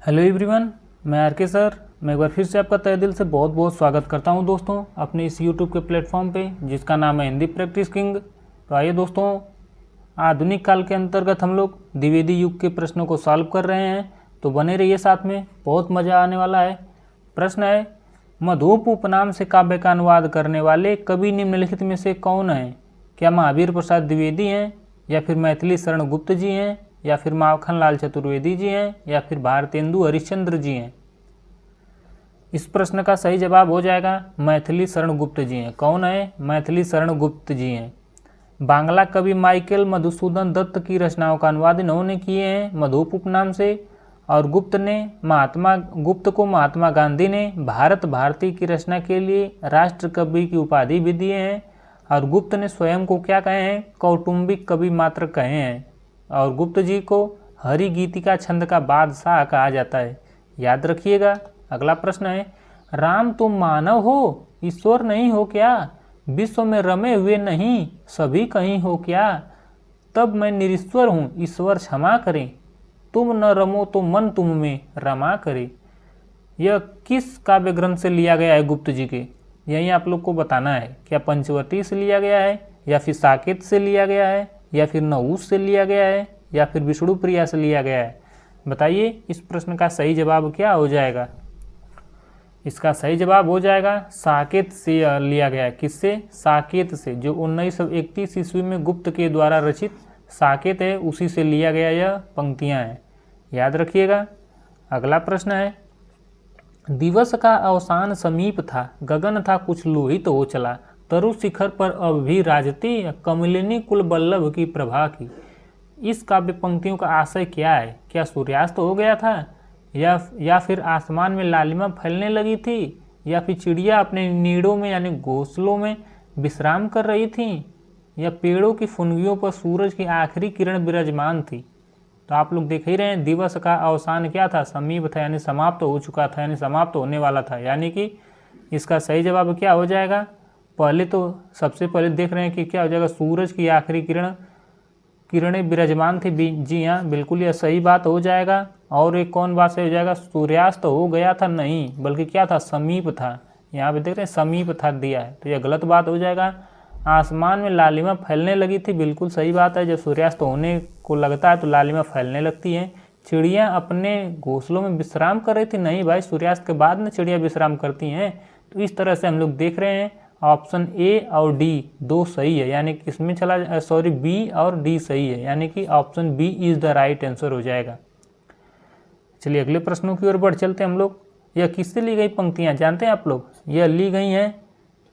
Hello everyone, मैं are के sir. मैं एक बार फिर से आपका तहे दिल से बहुत बहुत स्वागत करता हूं दोस्तों अपने इस यूट्यूब के प्लेटफॉर्म पे जिसका नाम है हिंदी प्रैक्टिस किंग। तो आइए दोस्तों, आधुनिक काल के अंतर्गत हम लोग द्विवेदी युग के प्रश्नों को सॉल्व कर रहे हैं, तो बने रहिए साथ में, बहुत मज़ा आने वाला है। प्रश्न है, मधुप उपनाम से काव्य का अनुवाद करने वाले कवि निम्नलिखित में से कौन है? क्या महावीर प्रसाद द्विवेदी हैं, या फिर मैथिली शरण गुप्त जी हैं, या फिर माखन लाल चतुर्वेदी जी हैं, या फिर भारतेंदु हरिश्चंद्र जी हैं? इस प्रश्न का सही जवाब हो जाएगा मैथिली शरण गुप्त जी हैं। कौन है? मैथिली शरण गुप्त जी हैं। बांग्ला कवि माइकल मधुसूदन दत्त की रचनाओं का अनुवाद इन्होंने किए हैं मधुप उपनाम से, और गुप्त को महात्मा गांधी ने भारत भारती की रचना के लिए राष्ट्र कवि की उपाधि भी दिए हैं। और गुप्त ने स्वयं को क्या कहे हैं? कौटुंबिक कवि मात्र कहे हैं। और गुप्त जी को हरि गीतिका छंद का बादशाह कहा जाता है, याद रखिएगा। अगला प्रश्न है, राम तुम मानव हो, ईश्वर नहीं हो क्या? विश्व में रमे हुए नहीं, सभी कहीं हो क्या? तब मैं निरीश्वर हूँ, ईश्वर क्षमा करें, तुम न रमो तो मन तुम में रमा करे। यह किस काव्य ग्रंथ से लिया गया है गुप्त जी के? यही आप लोग को बताना है। क्या पंचवटी से लिया गया है, या फिर साकेत से लिया गया है, या फिर नहुस से लिया गया है, या फिर विष्णु प्रिया से लिया गया है? बताइए इस प्रश्न का सही जवाब क्या हो जाएगा? इसका सही जवाब हो जाएगा साकेत से लिया गया है। किससे? साकेत से, जो 1931 ईस्वी में गुप्त के द्वारा रचित साकेत है, उसी से लिया गया यह पंक्तियां हैं, याद रखिएगा। अगला प्रश्न है, दिवस का अवसान समीप था, गगन था कुछ लोहित हो चला, तरु शिखर पर अब भी राजती, कमलिनी कुल बल्लभ की प्रभा की। इस काव्य पंक्तियों का आशय क्या है? क्या सूर्यास्त हो गया था, या फिर आसमान में लालिमा फैलने लगी थी, या फिर चिड़िया अपने नीड़ों में यानी घोंसलों में विश्राम कर रही थी, या पेड़ों की फुनगियों पर सूरज की आखिरी किरण विराजमान थी? तो आप लोग देख ही रहे हैं, दिवस का अवसान क्या था? समीप था, यानी समाप्त हो चुका था, यानी समाप्त होने वाला था। यानी कि इसका सही जवाब क्या हो जाएगा? पहले तो सबसे पहले देख रहे हैं कि क्या हो जाएगा, सूरज की आखिरी किरणें विराजमान थी। जी हाँ, बिल्कुल यह सही बात हो जाएगा। और एक कौन बात सही हो जाएगा? सूर्यास्त हो गया था नहीं, बल्कि क्या था? समीप था। यहाँ पे देख रहे हैं समीप था दिया है, तो यह गलत बात हो जाएगा। आसमान में लालिमा फैलने लगी थी, बिल्कुल सही बात है। जब सूर्यास्त होने को लगता है तो लालिमा फैलने लगती है। चिड़िया अपने घोंसलों में विश्राम कर रही थी, नहीं भाई, सूर्यास्त के बाद में चिड़िया विश्राम करती हैं। तो इस तरह से हम लोग देख रहे हैं ऑप्शन ए और डी दो सही है, यानी कि इसमें बी और डी सही है, यानी कि option B is the right answer हो जाएगा। चलिए अगले प्रश्नों की ओर बढ़ चलते हैं हम लोग। यह किससे ली गई पंक्तियां जानते हैं आप लोग? यह ली गई हैं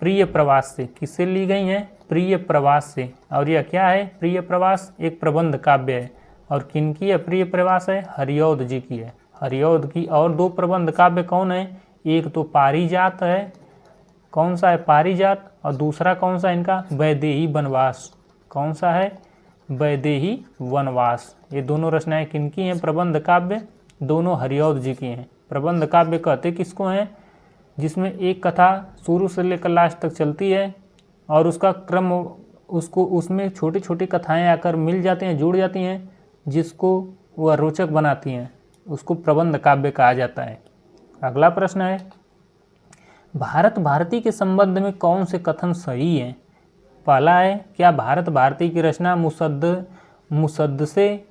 प्रिय प्रवास से। किससे ली गई हैं? प्रिय प्रवास से। और यह क्या है? प्रिय प्रवास एक प्रबंध काव्य है। और किनकी यह प्रिय प्रवास है? हरिऔध जी की है। हरिऔध की। और दो प्रबंध काव्य कौन है? एक तो पारिजात है, कौन सा है? पारिजात। और दूसरा कौन सा इनका? वैदेही वनवास। कौन सा है? वैदेही वनवास। ये दोनों रचनाएं किनकी हैं? प्रबंध काव्य दोनों हरिऔध जी की हैं। प्रबंध काव्य कहते किसको हैं? जिसमें एक कथा शुरू से लेकर लास्ट तक चलती है, और उसका क्रम उसमें छोटी छोटी कथाएं आकर मिल जाती हैं, जुड़ जाती हैं, जिसको वह रोचक बनाती हैं, उसको प्रबंध काव्य कहा जाता है। अगला प्रश्न है, भारत भारती के संबंध में कौन से कथन सही हैं? पहला है, क्या भारत भारती की रचना मुसद्दसे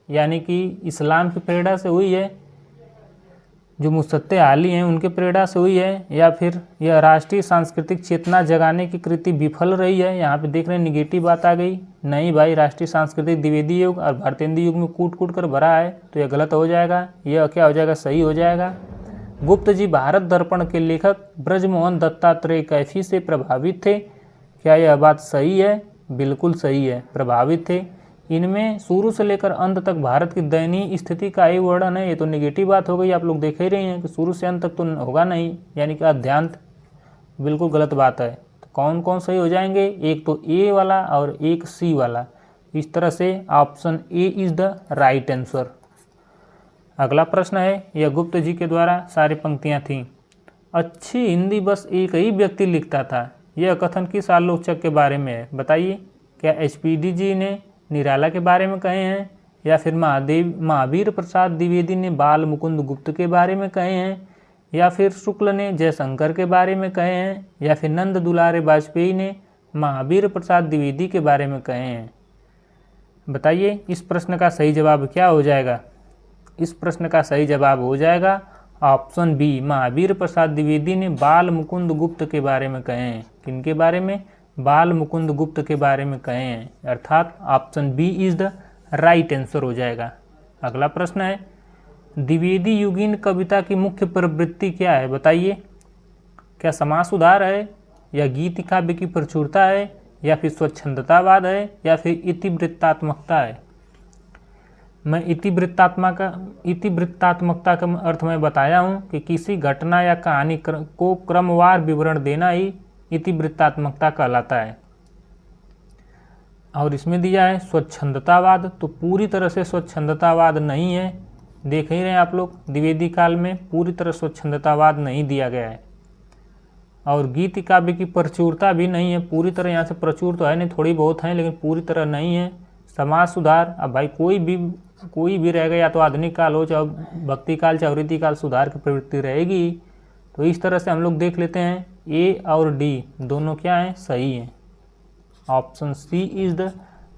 यानी कि इस्लाम की प्रेरणा से हुई है, जो मुसद्दे आली हैं उनके प्रेरणा से हुई है, या फिर यह राष्ट्रीय सांस्कृतिक चेतना जगाने की कृति विफल रही है? यहाँ पे देख रहे हैं निगेटिव बात आ गई। नहीं भाई, राष्ट्रीय सांस्कृतिक द्विवेदी युग और भारतेंदु युग में कूट कूट कर भरा है, तो यह गलत हो जाएगा। यह क्या हो जाएगा? सही हो जाएगा। गुप्त जी भारत दर्पण के लेखक ब्रजमोहन दत्तात्रेय कैफी से प्रभावित थे। क्या यह बात सही है? बिल्कुल सही है, प्रभावित थे। इनमें शुरू से लेकर अंत तक भारत की दयनीय स्थिति का ही वर्णन है। ये तो नेगेटिव बात हो गई, आप लोग देख ही रहे हैं कि शुरू से अंत तक तो होगा नहीं, यानी कि अध्यांत, बिल्कुल गलत बात है। तो कौन कौन सही हो जाएंगे? एक तो ए वाला और एक सी वाला। इस तरह से option A is the right answer. अगला प्रश्न है, यह गुप्त जी के द्वारा सारी पंक्तियाँ थीं। अच्छी हिंदी बस एक ही व्यक्ति लिखता था, यह कथन किस आलोचक के बारे में है? बताइए। क्या एचपीडी जी ने निराला के बारे में कहे हैं, या फिर महावीर प्रसाद द्विवेदी ने बाल मुकुंद गुप्त के बारे में कहे हैं, या फिर शुक्ल ने जयशंकर के बारे में कहे हैं, या फिर नंद दुलारे वाजपेयी ने महावीर प्रसाद द्विवेदी के बारे में कहे हैं। बताइए इस प्रश्न का सही जवाब क्या हो जाएगा। इस प्रश्न का सही जवाब हो जाएगा ऑप्शन बी, महावीर प्रसाद द्विवेदी ने बाल मुकुंद गुप्त के बारे में कहे हैं। किनके बारे में? बाल मुकुंद गुप्त के बारे में कहे हैं, अर्थात option B is the right answer हो जाएगा। अगला प्रश्न है, द्विवेदी युगीन कविता की मुख्य प्रवृत्ति क्या है? बताइए, क्या समाज सुधार है, या गीत काव्य की प्रचुरता है, या फिर स्वच्छंदतावाद है, या फिर इतिवृत्तात्मकता है? मैं इतिवृत्तात्मकता का अर्थ मैं बताया हूँ कि किसी घटना या कहानी को क्रमवार विवरण देना ही इतिवृत्तात्मकता कहलाता है। और इसमें दिया है स्वच्छंदतावाद, तो पूरी तरह से स्वच्छंदतावाद नहीं है। देख ही रहे हैं आप लोग, द्विवेदी काल में पूरी तरह स्वच्छंदतावाद नहीं दिया गया है। और गीत काव्य की प्रचुरता भी नहीं है, पूरी तरह यहाँ से प्रचुर तो है नहीं, थोड़ी बहुत है लेकिन पूरी तरह नहीं है। समाज सुधार, अब भाई कोई भी रहेगा, या तो आधुनिक काल हो, चाहे भक्ति काल, चाहे रीति काल, सुधार की प्रवृत्ति रहेगी। तो इस तरह से हम लोग देख लेते हैं ए और डी दोनों क्या हैं? सही हैं। Option C is the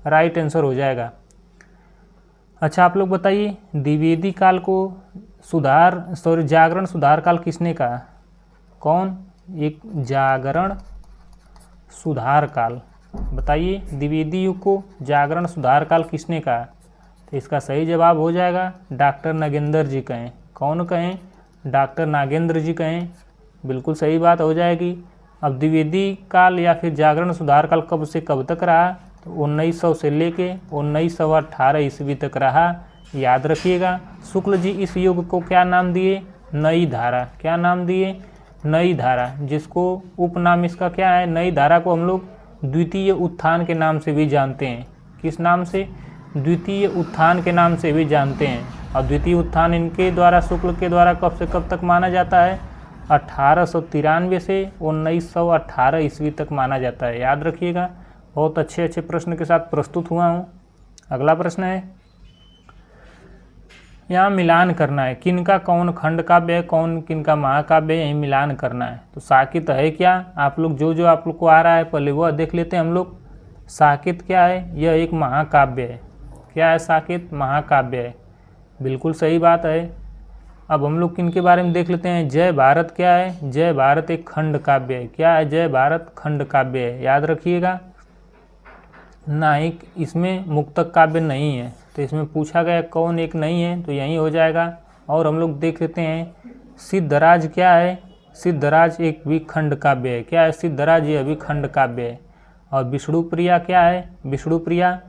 right answer हो जाएगा। अच्छा आप लोग बताइए, द्विवेदी काल को जागरण सुधार काल किसने कहा? कौन? एक जागरण सुधार काल। बताइए, द्विवेदी युग को जागरण सुधार काल किसने कहा? तो इसका सही जवाब हो जाएगा डॉक्टर नागेंद्र जी कहें। कौन कहें? डॉक्टर नागेंद्र जी कहें। बिल्कुल सही बात हो जाएगी। अब द्विवेदी काल या फिर जागरण सुधार काल कब से कब तक रहा? तो 1900 से लेके 1918 ईस्वी तक रहा। याद रखिएगा। शुक्ल जी इस युग को क्या नाम दिए? नई धारा। क्या नाम दिए? नई धारा, जिसको उपनाम इसका क्या है? नई धारा को हम लोग द्वितीय उत्थान के नाम से भी जानते हैं। किस नाम से? द्वितीय उत्थान के नाम से भी जानते हैं। और द्वितीय उत्थान इनके द्वारा, शुक्ल के द्वारा कब से कब तक माना जाता है? 1893 से 1918 ईस्वी तक माना जाता है। याद रखिएगा। बहुत अच्छे अच्छे प्रश्न के साथ प्रस्तुत हुआ हूँ। अगला प्रश्न है, यहाँ मिलान करना है, किनका कौन खंड काव्य है, कौन किनका महाकाव्य है, यही मिलान करना है। तो साकेत है क्या? आप लोग जो आप लोग को आ रहा है पहले वह देख लेते हैं हम लोग। साकेत क्या है? यह एक महाकाव्य है। क्या है? साकेत महाकाव्य है। बिल्कुल सही बात है। अब हम लोग किनके बारे में देख लेते हैं। जय भारत क्या है? जय भारत एक खंड काव्य है। क्या है? जय भारत खंड काव्य है। याद रखिएगा। नायक इसमें मुक्तक काव्य नहीं है, तो इसमें पूछा गया कौन एक नहीं है, तो यही हो जाएगा। और हम लोग देख लेते हैं सिद्धराज क्या है? सिद्धराज एक भी खंड काव्य है। क्या है? सिद्धराज ये भी खंड काव्य है। और विष्णुप्रिया क्या है? विष्णुप्रिया,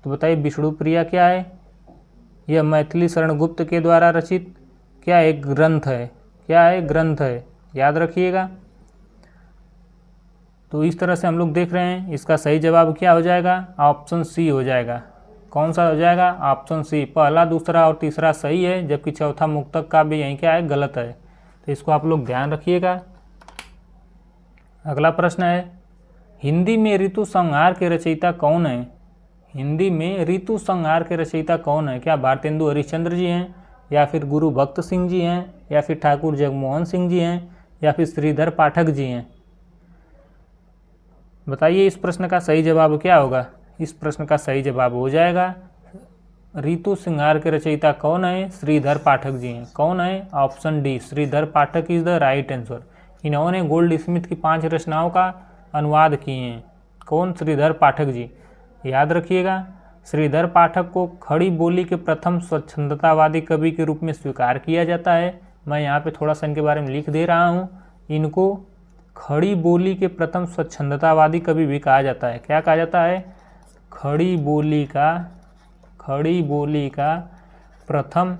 तो बताइए विष्णुप्रिया क्या है? यह मैथिली शरण गुप्त के द्वारा रचित क्या एक ग्रंथ है। क्या है? ग्रंथ है। याद रखिएगा। तो इस तरह से हम लोग देख रहे हैं। इसका सही जवाब क्या हो जाएगा? ऑप्शन सी हो जाएगा। कौन सा हो जाएगा? Option C. पहला, दूसरा और तीसरा सही है, जबकि चौथा मुक्तक काव्य यहीं क्या है? गलत है। तो इसको आप लोग ध्यान रखिएगा। अगला प्रश्न है, हिंदी में ऋतु संहार के रचयिता कौन है? हिंदी में ऋतु संहार के रचयिता कौन है? क्या भारतेंदु हरिश्चंद्र जी हैं, या फिर गुरु भक्त सिंह जी हैं, या फिर ठाकुर जगमोहन सिंह जी हैं, या फिर श्रीधर पाठक जी हैं? बताइए इस प्रश्न का सही जवाब क्या होगा? इस प्रश्न का सही जवाब हो जाएगा ऋतु संहार के रचयिता कौन है? श्रीधर पाठक जी हैं। कौन है? Option D, Shridhar Pathak is the right answer. इन्होंने गोल्ड स्मिथ की 5 रचनाओं का अनुवाद किए हैं। कौन? श्रीधर पाठक जी। याद रखिएगा। श्रीधर पाठक को खड़ी बोली के प्रथम स्वच्छंदतावादी कवि के रूप में स्वीकार किया जाता है। मैं यहाँ पे थोड़ा सा इनके बारे में लिख दे रहा हूँ। इनको खड़ी बोली के प्रथम स्वच्छंदतावादी कवि भी कहा जाता है। क्या कहा जाता है? खड़ी बोली का प्रथम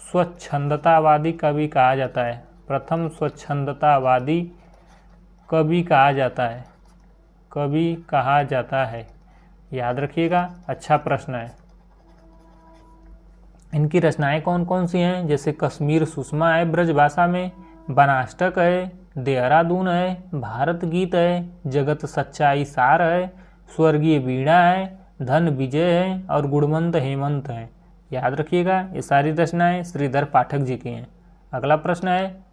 स्वच्छंदतावादी कवि कहा जाता है। प्रथम स्वच्छंदतावादी कवि कहा जाता है। कवि कहा जाता है। याद रखिएगा। अच्छा प्रश्न है। इनकी रचनाएं कौन कौन सी हैं? जैसे कश्मीर सुषमा है ब्रजभाषा में, बनाष्टक है, देहरादून है, भारत गीत है, जगत सच्चाई सार है, स्वर्गीय वीणा है, धन विजय है और गुणवंत हेमंत है। याद रखिएगा, ये सारी रचनाएं श्रीधर पाठक जी की हैं। अगला प्रश्न है,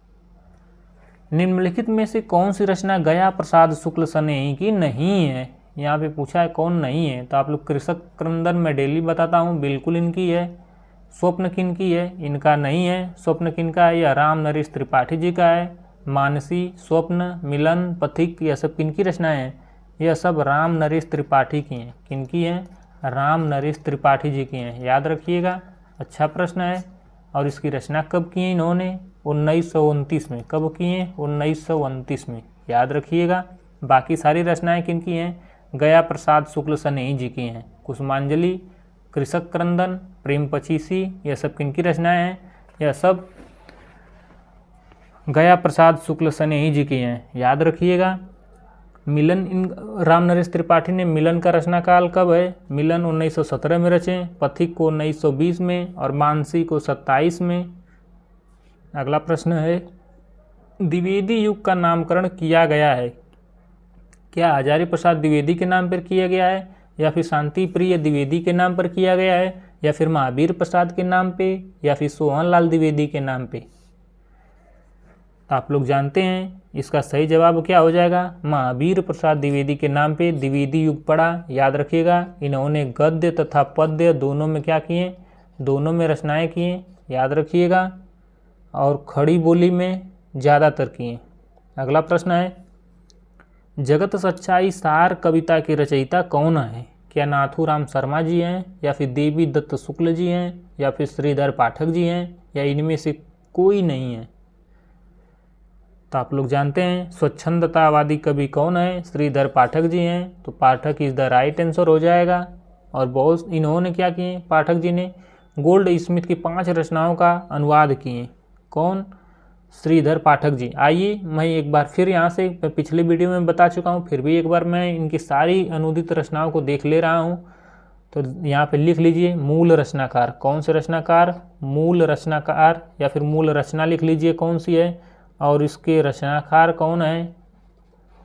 निम्नलिखित में से कौन सी रचना गया प्रसाद शुक्ल सनेही की नहीं है? यहाँ पे पूछा है कौन नहीं है, तो आप लोग कृषक क्रंदन मैं डेली बताता हूँ, बिल्कुल इनकी है। स्वप्न किनकी है? इनका नहीं है। स्वप्न किनका है? यह राम नरेश त्रिपाठी जी का है। मानसी, स्वप्न, मिलन, पथिक, यह सब किनकी रचनाएं हैं? यह सब राम नरेश त्रिपाठी की हैं। किनकी हैं? राम नरेश त्रिपाठी जी की हैं। याद रखिएगा, अच्छा प्रश्न है। और इसकी रचना कब की है इन्होंने? 1929 में। कब की हैं? 1929 में। याद रखिएगा। बाकी सारी रचनाएं किनकी हैं? गया प्रसाद शुक्ल सनेही जी की हैं। कुसुमांजलि, कृषक क्रंदन, प्रेम पचीसी, यह सब किनकी रचनाएं हैं? यह सब गया प्रसाद शुक्ल सनेही जी की हैं। याद रखिएगा। मिलन, इन राम नरेश त्रिपाठी ने मिलन का रचना काल कब है? मिलन 1917 में रचे, पथिक को 1920 में और मानसी को 27 में। अगला प्रश्न है, द्विवेदी युग का नामकरण किया गया है। क्या हजारी प्रसाद द्विवेदी के नाम पर किया गया है, या फिर शांति प्रिय द्विवेदी के नाम पर किया गया है, या फिर महावीर प्रसाद के नाम पे, या फिर सोहनलाल द्विवेदी के नाम पे? तो आप लोग जानते हैं इसका सही जवाब क्या हो जाएगा? महावीर प्रसाद द्विवेदी के नाम पे द्विवेदी युग पड़ा। याद रखिएगा, इन्होंने गद्य तथा पद्य दोनों में क्या किए? दोनों में रचनाएं किए। याद रखिएगा। और खड़ी बोली में ज़्यादातर किए। अगला प्रश्न है, जगत सच्चाई सार कविता के रचयिता कौन है? क्या नाथूराम शर्मा जी हैं, या फिर देवी दत्त शुक्ल जी हैं, या फिर श्रीधर पाठक जी हैं, या इनमें से कोई नहीं है? तो आप लोग जानते हैं स्वच्छंदतावादी कवि कौन है? श्रीधर पाठक जी हैं। तो पाठक इज द राइट आंसर हो जाएगा। और बहुत इन्होंने क्या किए? पाठक जी ने गोल्ड स्मिथ की 5 रचनाओं का अनुवाद किए। कौन? श्रीधर पाठक जी। आइए मैं एक बार फिर यहाँ से, पिछले वीडियो में बता चुका हूँ, फिर भी एक बार मैं इनकी सारी अनुदित रचनाओं को देख ले रहा हूँ। तो यहाँ पे लिख लीजिए मूल रचनाकार। कौन से रचनाकार? मूल रचनाकार, या फिर मूल रचना लिख लीजिए कौन सी है, और इसके रचनाकार कौन है?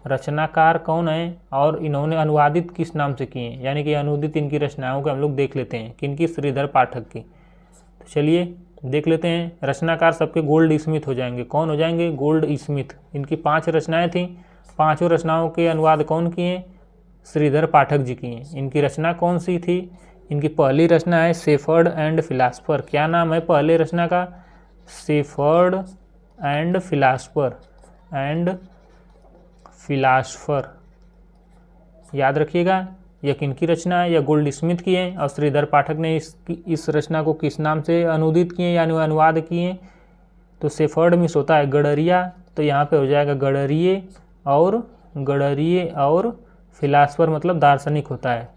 रचनाकार कौन है, और इन्होंने अनुवादित किस नाम से किए? यानी कि अनुदित इनकी रचनाओं को हम लोग देख लेते हैं। किनकी? श्रीधर पाठक की। तो चलिए देख लेते हैं। रचनाकार सबके गोल्ड स्मिथ हो जाएंगे। कौन हो जाएंगे? Gold Smith. इनकी 5 रचनाएं थीं, 5 रचनाओं के अनुवाद कौन किए? श्रीधर पाठक जी किए। इनकी रचना कौन सी थी? इनकी पहली रचना है शेफर्ड एंड फिलासफर। क्या नाम है पहले रचना का? Shepherd and philosopher. याद रखिएगा, यह किनकी रचना है? यह गोल्ड स्मिथ की है। और श्रीधर पाठक ने इस रचना को किस नाम से अनुदित किए, यानी अनुवाद किए? तो शेफर्ड मिस होता है गडरिया, तो यहाँ पे हो जाएगा गडरिये और फिलासफर मतलब दार्शनिक होता है।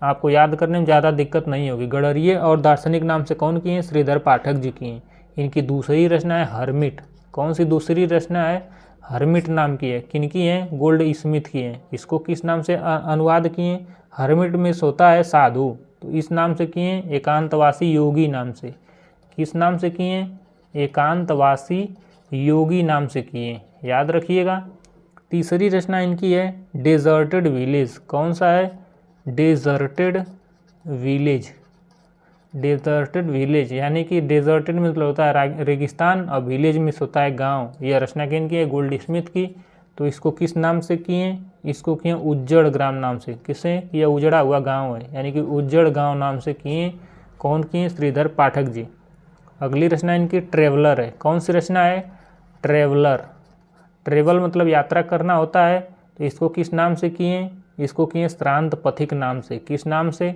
आपको याद करने में ज़्यादा दिक्कत नहीं होगी। गडरिये और दार्शनिक नाम से कौन किए? श्रीधर पाठक जी किए। इनकी दूसरी रचना है हर्मिट। कौन सी दूसरी रचना है? हर्मिट नाम की है। किनकी है? गोल्ड स्मिथ की है। इसको किस नाम से अनुवाद किए? हर्मिट में होता है साधु, तो इस नाम से किए एकांतवासी योगी नाम से। किस नाम से किए? एकांतवासी योगी नाम से किए। याद रखिएगा। तीसरी रचना इनकी है डेजर्टेड विलेज। कौन सा है? डेजर्टेड विलेज, यानी कि डेजर्टेड में मतलब होता है रेगिस्तान, और विलेज में होता है गांव। यह रचना किनकी है? गोल्ड स्मिथ की। तो इसको किस नाम से किए? इसको किए उज्जड़ ग्राम नाम से। किससे? यह उजड़ा हुआ गांव है, यानी कि उज्जड़ गांव नाम से किए। कौन किए? श्रीधर पाठक जी। अगली रचना इनकी ट्रेवलर है। कौन सी रचना है? ट्रेवल मतलब यात्रा करना होता है। तो इसको किस नाम से किए? इसको किए श्रांत पथिक नाम से। किस नाम से?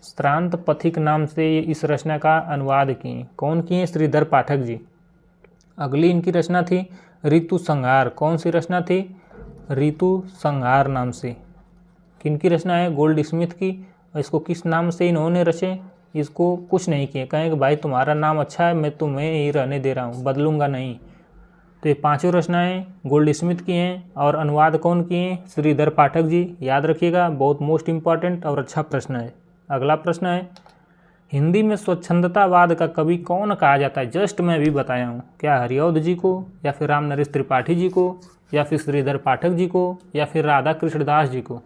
श्रांत पथिक नाम से इस रचना का अनुवाद किए। कौन किए? श्रीधर पाठक जी। अगली इनकी रचना थी ऋतु संहार। कौन सी रचना थी? ऋतु संहार नाम से। किनकी रचना है? गोल्ड स्मिथ की। और इसको किस नाम से इन्होंने रचे? इसको कुछ नहीं किए, कहें कि भाई तुम्हारा नाम अच्छा है, मैं तुम्हें ही रहने दे रहा हूँ, बदलूंगा नहीं। तो ये 5 रचनाएं गोल्ड स्मिथ की हैं, और अनुवाद कौन किए? श्रीधर पाठक जी। याद रखिएगा, बहुत मोस्ट इंपॉर्टेंट और अच्छा प्रश्न है। अगला प्रश्न है, हिंदी में स्वच्छंदतावाद का कवि कौन कहा जाता है? जस्ट मैं भी बताया हूँ। क्या हरिऔध जी को, या फिर राम नरेश त्रिपाठी जी को, या फिर श्रीधर पाठक जी को, या फिर राधा कृष्णदास जी को?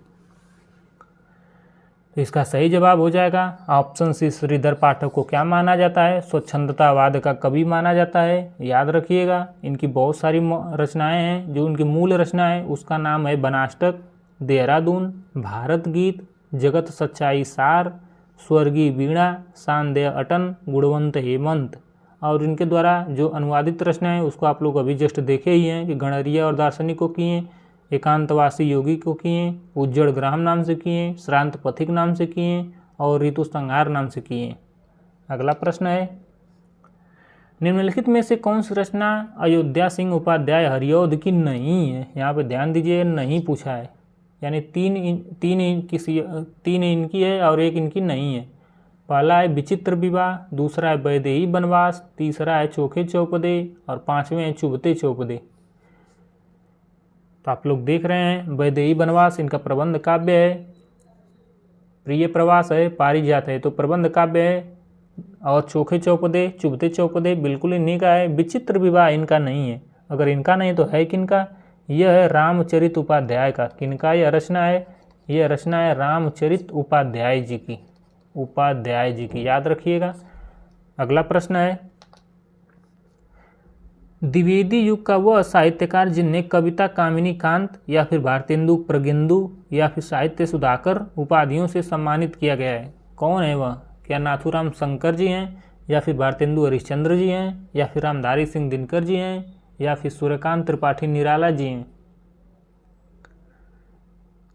तो इसका सही जवाब हो जाएगा ऑप्शन सी, श्रीधर पाठक को क्या माना जाता है? स्वच्छंदतावाद का कवि माना जाता है। याद रखिएगा, इनकी बहुत सारी रचनाएं हैं। जो उनकी मूल रचना है उसका नाम है बनाष्टक, देहरादून, भारत गीत, जगत सच्चाई सार, स्वर्गीय वीणा, शानदेय अटन, गुणवंत हेमंत। और इनके द्वारा जो अनुवादित रचना है उसको आप लोग अभी जस्ट देखे ही हैं कि गणरिया और दार्शनिक को किए, एकांतवासी योगी को किए, उज्जड़ ग्राम नाम से किए, श्रांत पथिक नाम से किए और ऋतु संहार नाम से किए। अगला प्रश्न है, निम्नलिखित में से कौन सी रचना अयोध्या सिंह उपाध्याय हरिऔध की नहीं है? यहाँ पे ध्यान दीजिए, नहीं पूछा है, यानी तीन इनकी है और एक इनकी नहीं है। पहला है विचित्र विवाह, दूसरा है वैदेही वनवास, तीसरा है चोखे चौपदे और पांचवें है चुभते चौपदे। तो आप लोग देख रहे हैं वैदेही वनवास इनका प्रबंध काव्य है, प्रिय प्रवास है, पारिजात है, तो प्रबंध काव्य है। और चोखे चौपदे, चुभते चौपदे बिल्कुल इन्हीं का है। विचित्र विवाह इनका नहीं है। अगर इनका नहीं तो है किनका? यह है रामचरित उपाध्याय का। किनका यह रचना है? यह रचना है रामचरित उपाध्याय जी की, उपाध्याय जी की, याद रखिएगा। अगला प्रश्न है, द्विवेदी युग का वह साहित्यकार जिन्हें कविता कामिनी कांत या फिर भारतेंदु प्रगेंदु या फिर साहित्य सुधाकर उपाधियों से सम्मानित किया गया है, कौन है वह? क्या नाथूराम शंकर जी हैं, या फिर भारतेंदु हरिश्चंद्र जी हैं, या फिर रामधारी सिंह दिनकर जी हैं, या फिर सूर्यकांत त्रिपाठी निराला जी हैं?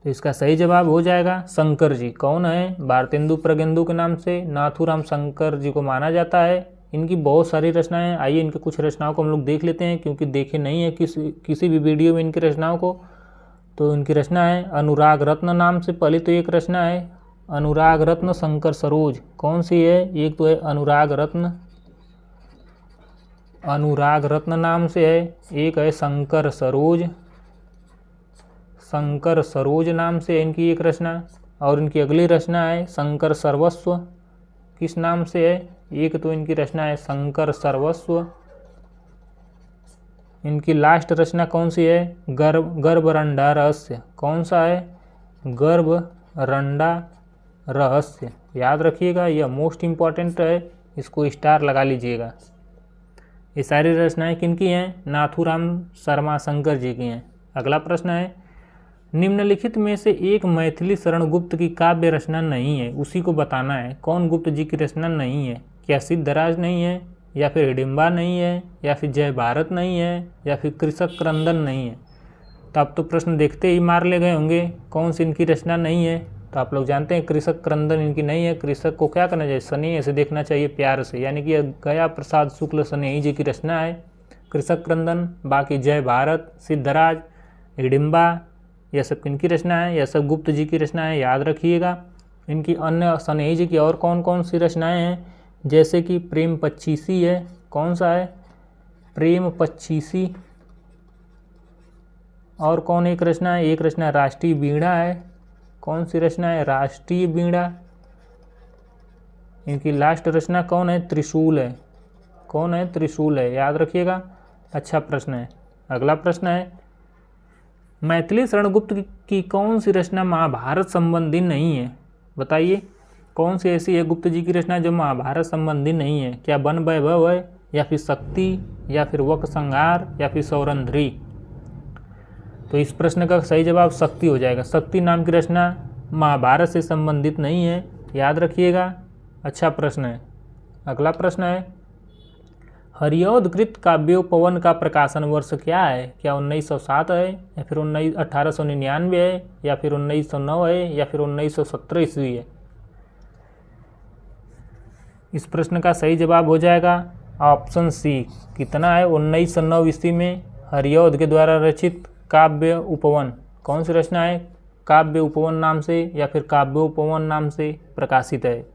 तो इसका सही जवाब हो जाएगा शंकर जी। कौन है? भारतेंदु प्रगेंदु के नाम से नाथूराम शंकर जी को माना जाता है। इनकी बहुत सारी रचनाएं, आइए इनके कुछ रचनाओं को हम लोग देख लेते हैं, क्योंकि देखे नहीं है किसी भी वीडियो में इनकी रचनाओं को। तो इनकी रचना है अनुराग रत्न नाम से, पहले तो एक रचना है अनुराग रत्न शंकर सरोज। कौन सी है? एक तो है अनुराग रत्न नाम से है, एक है शंकर सरोज, शंकर सरोज नाम से इनकी एक रचना। और इनकी अगली रचना है शंकर सर्वस्व, किस नाम से है? एक तो इनकी रचना है शंकर सर्वस्व। इनकी लास्ट रचना कौन सी है? गर्भरंडा रहस्य। कौन सा है? गर्भरंडा रहस्य, याद रखिएगा, यह मोस्ट इम्पॉर्टेंट है, इसको स्टार लगा लीजिएगा। ये सारी रचनाएं किनकी हैं? नाथूराम शर्मा शंकर जी की हैं। अगला प्रश्न है, निम्नलिखित में से एक मैथिली शरण गुप्त की काव्य रचना नहीं है, उसी को बताना है। कौन गुप्त जी की रचना नहीं है? क्या सिद्धराज नहीं है, या फिर हिडिंबा नहीं है, या फिर जय भारत नहीं है, या फिर कृषक क्रंदन नहीं है? तो आप तो प्रश्न देखते ही मार ले गए होंगे कौन सी इनकी रचना नहीं है। तो आप लोग जानते हैं कृषक क्रंदन इनकी नहीं है। कृषक को क्या करना चाहिए? स्नेह से देखना चाहिए, प्यार से, यानी कि गया प्रसाद शुक्ल स्नेही जी की रचना है कृषक क्रंदन। बाकी जय भारत, सिद्धराज, हिडिंबा, यह सब किनकी रचना है? यह सब गुप्त जी की रचना है, याद रखिएगा। इनकी अन्य स्नेही जी की और कौन कौन सी रचनाएं हैं? जैसे कि प्रेम पच्चीसी है, कौन सा है? प्रेम पच्चीसी। और कौन एक रचना है? एक रचना राष्ट्रीय वीणा है। कौन सी रचना है? राष्ट्रीय वीणा। इनकी लास्ट रचना कौन है? त्रिशूल है। कौन है? त्रिशूल है, याद रखिएगा। अच्छा प्रश्न है। अगला प्रश्न है, मैथिली शरण गुप्त की कौन सी रचना महाभारत संबंधी नहीं है? बताइए कौन सी ऐसी है गुप्त जी की रचना जो महाभारत संबंधी नहीं है? क्या वन वैभव है, या फिर शक्ति, या फिर वक संहार, या फिर सौरंध्री? तो इस प्रश्न का सही जवाब शक्ति हो जाएगा। शक्ति नाम की रचना महाभारत से संबंधित नहीं है, याद रखिएगा। अच्छा प्रश्न है। अगला प्रश्न है, हरिऔधकृत काव्योपवन का प्रकाशन वर्ष क्या है? क्या 1907 है, या फिर 1899 है, या फिर 1909 है, या फिर 1917 ईस्वी है? इस प्रश्न का सही जवाब हो जाएगा ऑप्शन सी। कितना है? 1909 ईस्वी में हरिऔध के द्वारा रचित काव्य उपवन। कौन सी रचना है? काव्य उपवन नाम से या फिर काव्योपवन नाम से प्रकाशित है।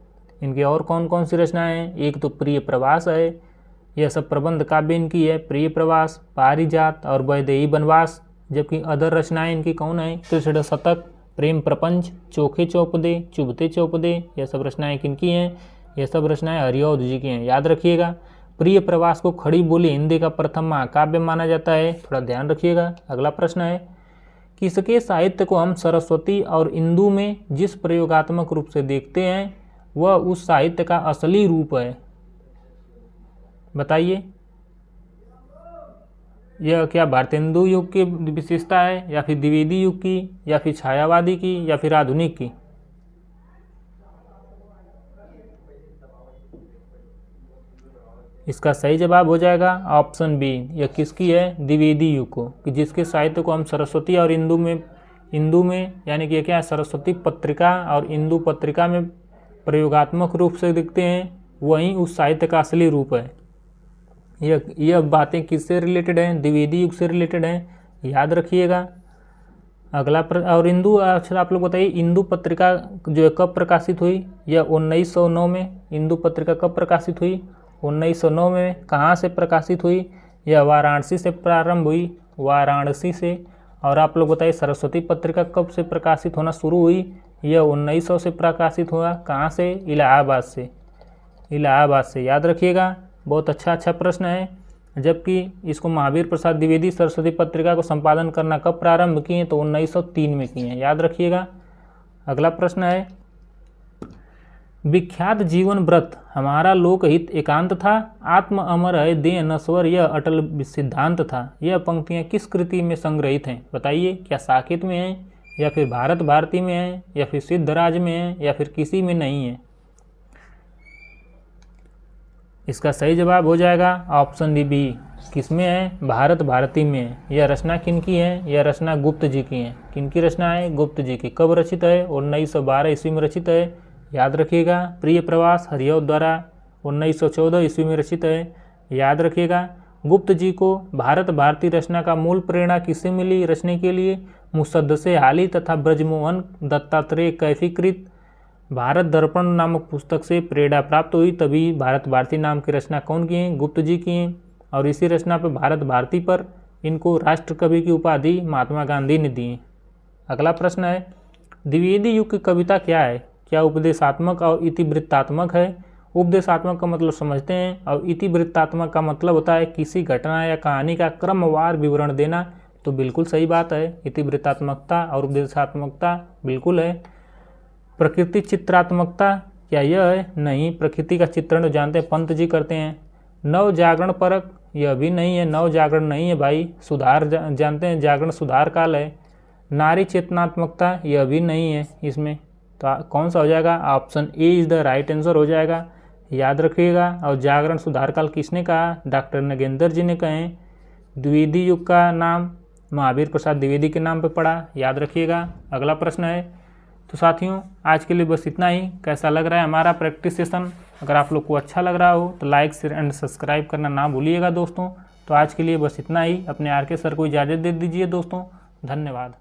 इनकी और कौन कौन सी रचनाएं हैं? एक तो प्रिय प्रवास है, यह सब प्रबंध काव्य इनकी है, प्रिय प्रवास, पारिजात और वैदेही वनवास। जबकि अदर रचनाएं इनकी कौन है? कृष्ण शतक, प्रेम प्रपंच, चोखे चौपदे, चुभते चौपदे, यह सब रचनाएं किनकी हैं? यह सब रचनाएं हरिऔध जी की हैं, याद रखिएगा। प्रिय प्रवास को खड़ी बोली हिंदी का प्रथम महाकाव्य माना जाता है, थोड़ा ध्यान रखिएगा। अगला प्रश्न है, किसके साहित्य को हम सरस्वती और इंदु में जिस प्रयोगात्मक रूप से देखते हैं वह उस साहित्य का असली रूप है? बताइए, यह क्या भारतेंदु युग की विशेषता है, या फिर द्विवेदी युग की, या फिर छायावादी की, या फिर आधुनिक की? इसका सही जवाब हो जाएगा ऑप्शन बी। यह किसकी है? द्विवेदी युग को, कि जिसके साहित्य को हम सरस्वती और इंदु में यानी कि क्या है, सरस्वती पत्रिका और इंदु पत्रिका में प्रयोगात्मक रूप से देखते हैं, वही उस साहित्य का असली रूप है। यह बातें किससे रिलेटेड हैं? द्विवेदी युग से रिलेटेड हैं, याद रखिएगा। अगला और इंदु, अच्छा आप लोग बताइए, इंदु पत्रिका जो है कब प्रकाशित हुई? यह 1909 में इंदु पत्रिका कब प्रकाशित हुई? 1909 में। कहाँ से प्रकाशित हुई? यह वाराणसी से प्रारंभ हुई, वाराणसी से। और आप लोग बताइए सरस्वती पत्रिका कब से प्रकाशित होना शुरू हुई? यह 1900 से प्रकाशित हुआ। कहाँ से? इलाहाबाद से, इलाहाबाद से, याद रखिएगा। बहुत अच्छा प्रश्न है। जबकि इसको महावीर प्रसाद द्विवेदी सरस्वती पत्रिका को संपादन करना कब प्रारंभ किए? तो 1903 में किए हैं, याद रखिएगा। अगला प्रश्न है, विख्यात जीवन व्रत हमारा लोकहित एकांत था, आत्म अमर है देह नश्वर यह अटल सिद्धांत था। यह पंक्तियां किस कृति में संग्रहित हैं? बताइए, क्या साकेत में है, या फिर भारत भारती में है, या फिर सिद्धराज में है, या फिर किसी में नहीं है? इसका सही जवाब हो जाएगा ऑप्शन बी। किसमें है? भारत भारती में है। यह रचना किनकी है? यह रचना गुप्त जी की है। किनकी रचना है? गुप्त जी की। कब रचित है? 1912 ईस्वी में रचित है, याद रखिएगा। प्रिय प्रवास हरिऔध द्वारा 1914 ईस्वी में रचित है, याद रखिएगा। गुप्त जी को भारत भारती रचना का मूल प्रेरणा किससे मिली रचने के लिए? मुसद्दसे हाली तथा ब्रजमोहन दत्तात्रेय कैफीकृत भारत दर्पण नामक पुस्तक से प्रेरणा प्राप्त हुई, तभी भारत भारती नाम की रचना कौन की है? गुप्त जी की हैं। और इसी रचना पर भारत भारती पर इनको राष्ट्र कवि की उपाधि महात्मा गांधी ने दी है। अगला प्रश्न है, द्विवेदी युग की कविता क्या है? क्या उपदेशात्मक और इतिवृत्तात्मक है? उपदेशात्मक का मतलब समझते हैं, और इतिवृत्तात्मक का मतलब होता है किसी घटना या कहानी का क्रमवार विवरण देना। तो बिल्कुल सही बात है, इतिवृत्तात्मकता और उपदेशात्मकता बिल्कुल है। प्रकृति चित्रात्मकता क्या यह है? नहीं, प्रकृति का चित्रण जानते हैं पंत जी करते हैं। नव जागरण परक यह भी नहीं है, नव जागरण नहीं है भाई। सुधार जानते हैं, जागरण सुधार काल है। नारी चेतनात्मकता यह भी नहीं है इसमें। तो कौन सा हो जाएगा? Option A is the right answer हो जाएगा, याद रखिएगा। और जागरण सुधार काल किसने कहा? डॉक्टर नगेंद्र जी ने कहे। द्विवेदी युग का नाम महावीर प्रसाद द्विवेदी के नाम पर पड़ा, याद रखिएगा। अगला प्रश्न है, तो साथियों आज के लिए बस इतना ही। कैसा लग रहा है हमारा प्रैक्टिस सेशन? अगर आप लोग को अच्छा लग रहा हो तो लाइक शेयर एंड सब्सक्राइब करना ना भूलिएगा दोस्तों। तो आज के लिए बस इतना ही। अपने आर के सर को इजाज़त दे दीजिए दोस्तों। धन्यवाद।